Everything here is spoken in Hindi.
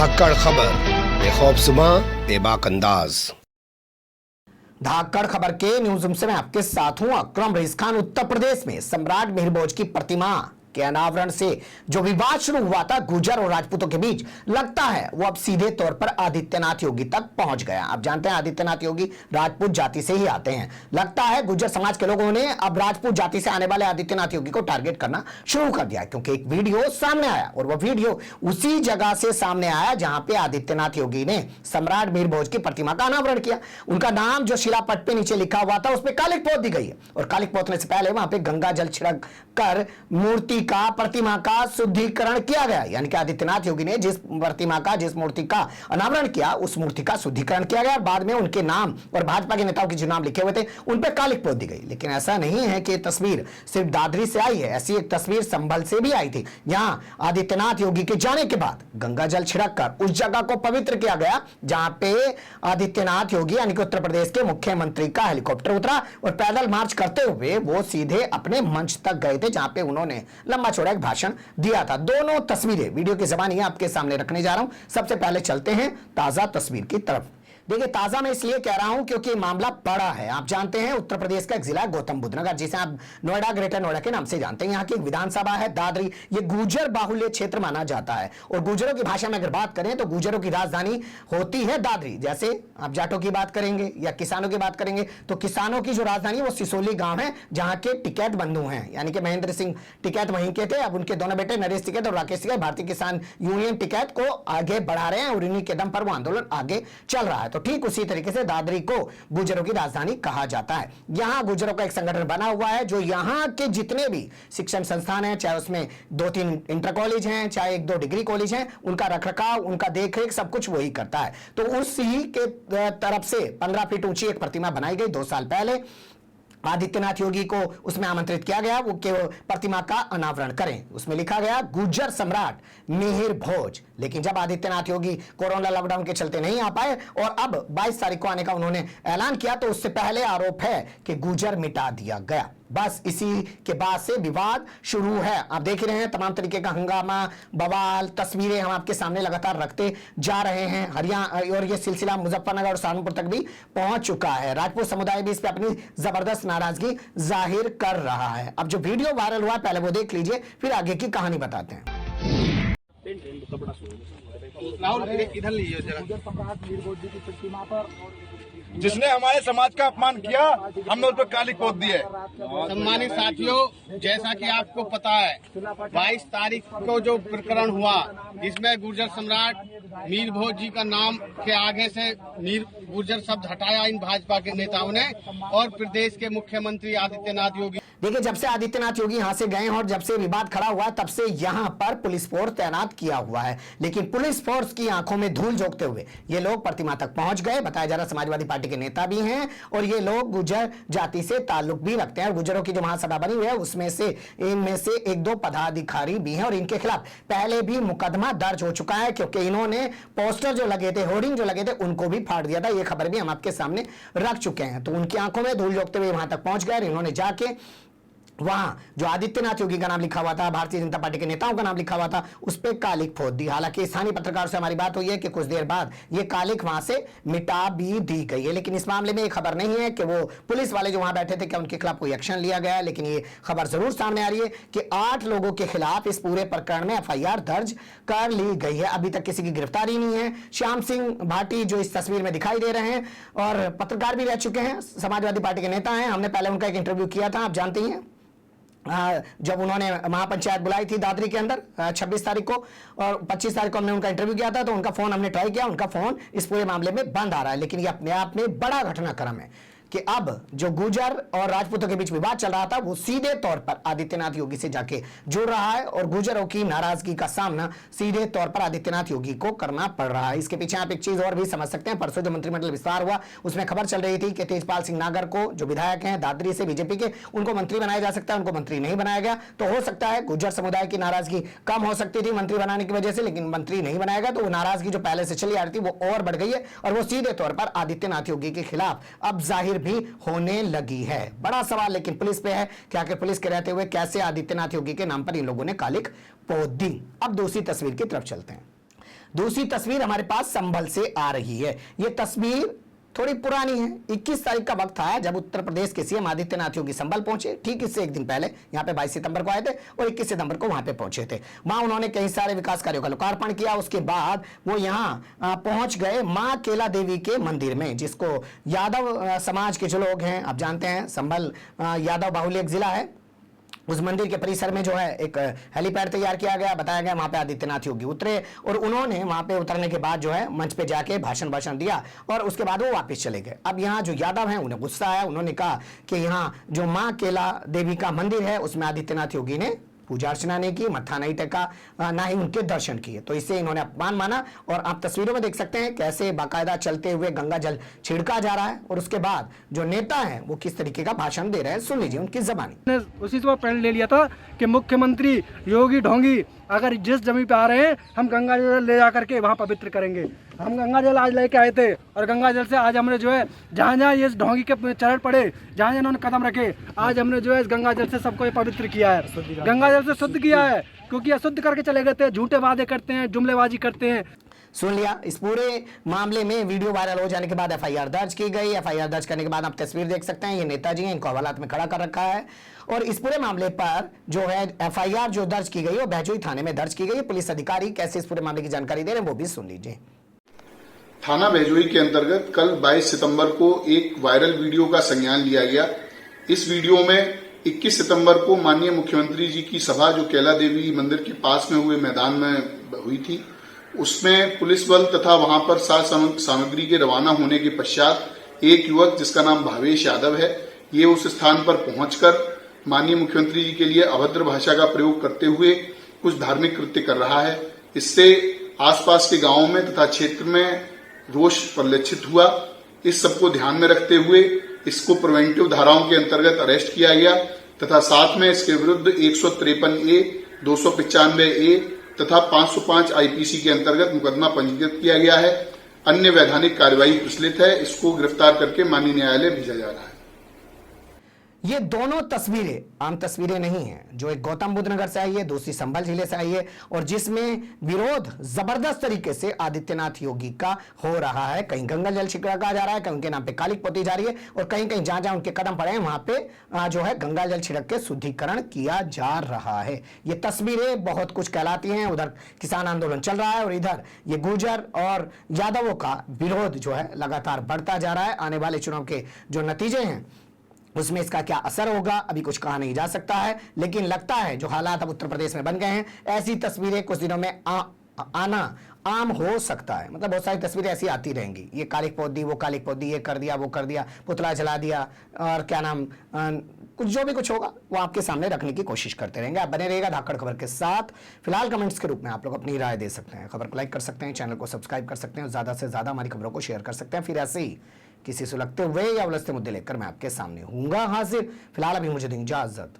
धाकड़ खबर बेखौफसुमा बेबाक अंदाज। धाकड़ खबर के न्यूज़ रूम से मैं आपके साथ हूं अकरम रईस खान। उत्तर प्रदेश में सम्राट मिहिर भोज की प्रतिमा के अनावरण से जो विवाद शुरू हुआ था गुर्जर और राजपूतों के बीच, लगता है वो अब सीधे तौर पर आदित्यनाथ योगी तक पहुंच गया। आप जानते हैं आदित्यनाथ योगी राजपूत जाति से ही आते हैं। लगता है गुर्जर समाज के लोगों ने अब राजपूत जाति से आने वाले आदित्यनाथ योगी को टारगेट करना शुरू कर दिया, क्योंकि एक वीडियो सामने आया और वह वीडियो उसी जगह से सामने आया जहां पे आदित्यनाथ योगी ने सम्राट मिहिर भोज की प्रतिमा का अनावरण किया। उनका नाम जो शिलापट पे नीचे लिखा हुआ था उस पर कालिक पोत दी गई है और कालिक पोतने से पहले वहां पे गंगा जल छिड़क कर मूर्ति का प्रतिमा का शुद्धिकरण किया गया। यानी कि आदित्यनाथ योगी ने जिस प्रतिमा का जिस मूर्ति का अनावरण किया उस मूर्ति का शुद्धिकरण किया गया और बाद में उनके नाम और भाजपा के नेताओं के जो नाम लिखे हुए थे उन पर कालिक पोत दी गई। लेकिन ऐसा नहीं है कि तस्वीर सिर्फ दादरी से आई है, ऐसी एक तस्वीर संभल से भी आई थी। यहां आदित्यनाथ योगी के जाने के बाद गंगा जल छिड़क कर उस जगह को पवित्र किया गया जहां पे आदित्यनाथ योगी यानी कि उत्तर प्रदेश के मुख्यमंत्री का हेलीकॉप्टर उतरा और पैदल मार्च करते हुए वो सीधे अपने मंच तक गए थे जहां पे उन्होंने लंबा चौड़ा एक भाषण दिया था। दोनों तस्वीरें वीडियो के जबान आपके सामने रखने जा रहा हूं। सबसे पहले चलते हैं ताजा तस्वीर की तरफ। देखिए, ताजा मैं इसलिए कह रहा हूं क्योंकि मामला बड़ा है। आप जानते हैं उत्तर प्रदेश का एक जिला है गौतम बुद्ध नगर, जिसे आप नोएडा, ग्रेटर नोएडा के नाम से जानते हैं। यहाँ की एक विधानसभा है दादरी। ये गुर्जर बाहुल्य क्षेत्र माना जाता है और गुर्जरों की भाषा में अगर बात करें तो गुर्जरों की राजधानी होती है दादरी। जैसे आप जाटों की बात करेंगे या किसानों की बात करेंगे तो किसानों की जो राजधानी है वो सिसोली गांव है, जहां के टिकैत बंधु हैं, यानी कि महेंद्र सिंह टिकैत वहीं के थे। अब उनके दोनों बेटे नरेश टिकैत और राकेश टिकैत भारतीय किसान यूनियन टिकैत को आगे बढ़ा रहे हैं और इन्हीं के दम पर वो आंदोलन आगे चल रहा है। तो ठीक उसी तरीके से दादरी को गुर्जरों की राजधानी कहा जाता है। यहां गुर्जरों का एक संगठन बना हुआ है जो यहां के जितने भी शिक्षण संस्थान हैं, चाहे उसमें 2-3 इंटर कॉलेज हैं, चाहे 1-2 डिग्री कॉलेज हैं, उनका रखरखाव, उनका देखरेख सब कुछ वही करता है। तो उसी के तरफ से 15 फीट ऊंची एक प्रतिमा बनाई गई 2 साल पहले। आदित्यनाथ योगी को उसमें आमंत्रित किया गया वो कि प्रतिमा का अनावरण करें। उसमें लिखा गया गुर्जर सम्राट मिहिर भोज। लेकिन जब आदित्यनाथ योगी कोरोना लॉकडाउन के चलते नहीं आ पाए और अब 22 तारीख को आने का उन्होंने ऐलान किया, तो उससे पहले आरोप है कि गुर्जर मिटा दिया गया। बस इसी के बाद से विवाद शुरू है। आप देख रहे हैं तमाम तरीके का हंगामा, बवाल, तस्वीरें हम आपके सामने लगातार रखते जा रहे हैं। हरियाणा और ये सिलसिला मुजफ्फरनगर और सहारनपुर तक भी पहुंच चुका है। राजपूत समुदाय भी इस पे अपनी जबरदस्त नाराजगी जाहिर कर रहा है। अब जो वीडियो वायरल हुआ पहले वो देख लीजिए, फिर आगे की कहानी बताते हैं। इधर लीजिए जरा। सम्राट मिहिर भोज की प्रतिमा पर जिसने हमारे समाज का अपमान किया, हमने उस पर काली पोत दी है। सम्मानित साथियों, जैसा कि आपको पता है 22 तारीख को जो प्रकरण हुआ जिसमें गुर्जर सम्राट मिहिर भोज जी का नाम के आगे से गुर्जर शब्द हटाया इन भाजपा के नेताओं ने और प्रदेश के मुख्यमंत्री आदित्यनाथ योगी। देखिए, जब से आदित्यनाथ योगी यहां से गए और जब से विवाद खड़ा हुआ तब से यहां पर पुलिस फोर्स तैनात किया हुआ है। लेकिन पुलिस फोर्स की आंखों में धूल झोंकते हुए ये लोग प्रतिमा तक पहुंच गए। बताया जा रहा समाजवादी पार्टी के नेता भी हैं और ये लोग गुर्जर जाति से ताल्लुक भी रखते हैं। गुर्जरों की जो महासभा बनी हुई है उसमें से इनमें से 1-2 पदाधिकारी भी हैं और इनके खिलाफ पहले भी मुकदमा दर्ज हो चुका है, क्योंकि इन्होंने पोस्टर जो लगे थे, होर्डिंग जो लगे थे, उनको भी फाड़ दिया था। ये खबर भी हम आपके सामने रख चुके हैं। तो उनकी आंखों में धूल झोंकते हुए वहां तक पहुंच गए। इन्होंने जाके वहां जो आदित्यनाथ योगी का नाम लिखा हुआ था, भारतीय जनता पार्टी के नेताओं का नाम लिखा हुआ था, उस पर कालिक पोत दी। हालांकि स्थानीय पत्रकारों से हमारी बात हुई है कि कुछ देर बाद ये कालिक वहां से मिटा भी दी गई है। लेकिन इस मामले में ये खबर नहीं है कि वो पुलिस वाले जो वहां बैठे थे क्या उनके खिलाफ कोई एक्शन लिया गया। लेकिन ये खबर जरूर सामने आ रही है कि 8 लोगों के खिलाफ इस पूरे प्रकरण में FIR दर्ज कर ली गई है। अभी तक किसी की गिरफ्तारी नहीं है। श्याम सिंह भाटी जो इस तस्वीर में दिखाई दे रहे हैं और पत्रकार भी रह चुके हैं, समाजवादी पार्टी के नेता हैं। हमने पहले उनका एक इंटरव्यू किया था, आप जानते ही हैं, जब उन्होंने महापंचायत बुलाई थी दादरी के अंदर 26 तारीख को और 25 तारीख को हमने उनका इंटरव्यू किया था। तो उनका फोन हमने ट्राई किया, उनका फोन इस पूरे मामले में बंद आ रहा है। लेकिन ये अपने आप में बड़ा घटनाक्रम है कि अब जो गुर्जर और राजपूतों के बीच विवाद चल रहा था वो सीधे तौर पर आदित्यनाथ योगी से जाके जुड़ रहा है और गुर्जरों की नाराजगी का सामना सीधे तौर पर आदित्यनाथ योगी को करना पड़ रहा है। इसके पीछे आप एक चीज और भी समझ सकते हैं। परसों जो मंत्रिमंडल विस्तार हुआ उसमें खबर चल रही थी कि तेजपाल सिंह नागर को, जो विधायक हैं दादरी से बीजेपी के, उनको मंत्री बनाया जा सकता है। उनको मंत्री नहीं बनाया गया। तो हो सकता है गुर्जर समुदाय की नाराजगी कम हो सकती थी मंत्री बनाने की वजह से, लेकिन मंत्री नहीं बनाया गया तो वो नाराजगी जो पहले से चली आ रही थी वो और बढ़ गई है और वो सीधे तौर पर आदित्यनाथ योगी के खिलाफ अब जाहिर भी होने लगी है। बड़ा सवाल लेकिन पुलिस पे है कि आखिर पुलिस के रहते हुए कैसे आदित्यनाथ योगी के नाम पर इन लोगों ने कालिक पोत दी। अब दूसरी तस्वीर की तरफ चलते हैं। दूसरी तस्वीर हमारे पास संभल से आ रही है। यह तस्वीर थोड़ी पुरानी है। 21 तारीख का वक्त था जब उत्तर प्रदेश के सीएम आदित्यनाथ योगी संभल पहुंचे। ठीक इससे एक दिन पहले यहाँ पे 22 सितंबर को आए थे और 21 सितंबर को वहां पे पहुंचे थे। वहां उन्होंने कई सारे विकास कार्यों का लोकार्पण किया। उसके बाद वो यहाँ पहुंच गए मां केला देवी के मंदिर में, जिसको यादव समाज के जो लोग हैं, आप जानते हैं संभल यादव बाहुल्य जिला है। उस मंदिर के परिसर में जो है एक हेलीपैड तैयार किया गया। बताया गया वहां पे आदित्यनाथ योगी उतरे और उन्होंने वहां पे उतरने के बाद जो है मंच पे जाके भाषण दिया और उसके बाद वो वापस चले गए। अब यहाँ जो यादव हैं उन्हें गुस्सा आया। उन्होंने कहा कि यहाँ जो मां केला देवी का मंदिर है उसमें आदित्यनाथ योगी ने पूजा अर्चना नहीं की, मत्था नहीं टेका, ना ही उनके दर्शन किए। तो इससे इन्होंने अपमान माना और आप तस्वीरों में देख सकते हैं कैसे बाकायदा चलते हुए गंगा जल छिड़का जा रहा है और उसके बाद जो नेता हैं वो किस तरीके का भाषण दे रहे हैं, सुन लीजिए उनकी जबानी। उसी से प्रण ले लिया था कि मुख्यमंत्री योगी ढोंगी अगर जिस जमीन पे आ रहे हैं हम गंगा जल ले जा करके वहाँ पवित्र करेंगे। हम गंगा जल आज लेके आए थे और गंगा जल से आज हमने जो है जहाँ जहाँ ये ढोंगी के चरण पड़े, जहाँ जहाँ इन्होंने कदम रखे, आज हमने जो है इस गंगा जल से सबको ये पवित्र किया है, गंगा जल से शुद्ध किया है। क्योंकि अशुद्ध करके चले गए थे, झूठे वादे करते हैं, जुमलेबाजी करते हैं। सुन लिया। इस पूरे मामले में वीडियो वायरल हो जाने के बाद एफआईआर दर्ज की गई। एफआईआर दर्ज करने के बाद आप तस्वीर देख सकते हैं, ये नेताजी हैं, इनको हवालात में खड़ा कर रखा है। और इस पूरे मामले पर जो है एफआईआर जो दर्ज की गई वो बहजोई थाने में दर्ज की गई। पुलिस अधिकारी कैसे इस पूरे मामले की जानकारी दे रहे हैं वो भी सुन लीजिए। थाना बहजोई के अंतर्गत कल 22 सितंबर को एक वायरल वीडियो का संज्ञान लिया गया। इस वीडियो में 21 सितंबर को माननीय मुख्यमंत्री जी की सभा जो केला देवी मंदिर के पास में हुए मैदान में हुई थी, उसमें पुलिस बल तथा वहां पर साज सामग्री के रवाना होने के पश्चात एक युवक जिसका नाम भावेश यादव है, ये उस स्थान पर पहुंचकर माननीय मुख्यमंत्री जी के लिए अभद्र भाषा का प्रयोग करते हुए कुछ धार्मिक कृत्य कर रहा है। इससे आसपास के गांवों में तथा क्षेत्र में रोष परिलक्षित हुआ। इस सबको ध्यान में रखते हुए इसको प्रिवेंटिव धाराओं के अंतर्गत अरेस्ट किया गया तथा साथ में इसके विरुद्ध 153A, 295A तथा 505 आईपीसी के अंतर्गत मुकदमा पंजीकृत किया गया है। अन्य वैधानिक कार्यवाही प्रचलित है। इसको गिरफ्तार करके माननीय न्यायालय भेजा जा रहा है। ये दोनों तस्वीरें आम तस्वीरें नहीं हैं। जो एक गौतम बुद्ध नगर से आई है, दूसरी संभल जिले से आई है और जिसमें विरोध जबरदस्त तरीके से आदित्यनाथ योगी का हो रहा है। कहीं गंगा जल छिड़का जा रहा है, कहीं उनके नाम पे कालिक पोती जा रही है और कहीं कहीं जहां जहां उनके कदम पड़े हैं वहां पे जो है गंगा जल छिड़क के शुद्धिकरण किया जा रहा है। ये तस्वीरें बहुत कुछ कहलाती हैं। उधर किसान आंदोलन चल रहा है और इधर ये गुर्जर और यादवों का विरोध जो है लगातार बढ़ता जा रहा है। आने वाले चुनाव के जो नतीजे हैं उसमें इसका क्या असर होगा अभी कुछ कहा नहीं जा सकता है, लेकिन लगता है जो हालात अब उत्तर प्रदेश में बन गए हैं, ऐसी तस्वीरें कुछ दिनों में आना आम हो सकता है। मतलब बहुत सारी तस्वीरें ऐसी आती रहेंगी। ये कालिक पोत दी, वो कालिक पोत दी, ये कर दिया, वो कर दिया, पुतला जला दिया और क्या नाम कुछ जो भी कुछ होगा वो आपके सामने रखने की कोशिश करते रहेंगे। आप बने रहिएगा धाकड़ खबर के साथ। फिलहाल कमेंट्स के रूप में आप लोग अपनी राय दे सकते हैं। खबर को लाइक कर सकते हैं, चैनल को सब्सक्राइब कर सकते हैं और ज्यादा से ज्यादा हमारी खबरों को शेयर कर सकते हैं। फिर ऐसे ही किसी सुलगते हुए या उलझते मुद्दे लेकर मैं आपके सामने हूंगा हाजिर। फिलहाल अभी मुझे दें इजाजत।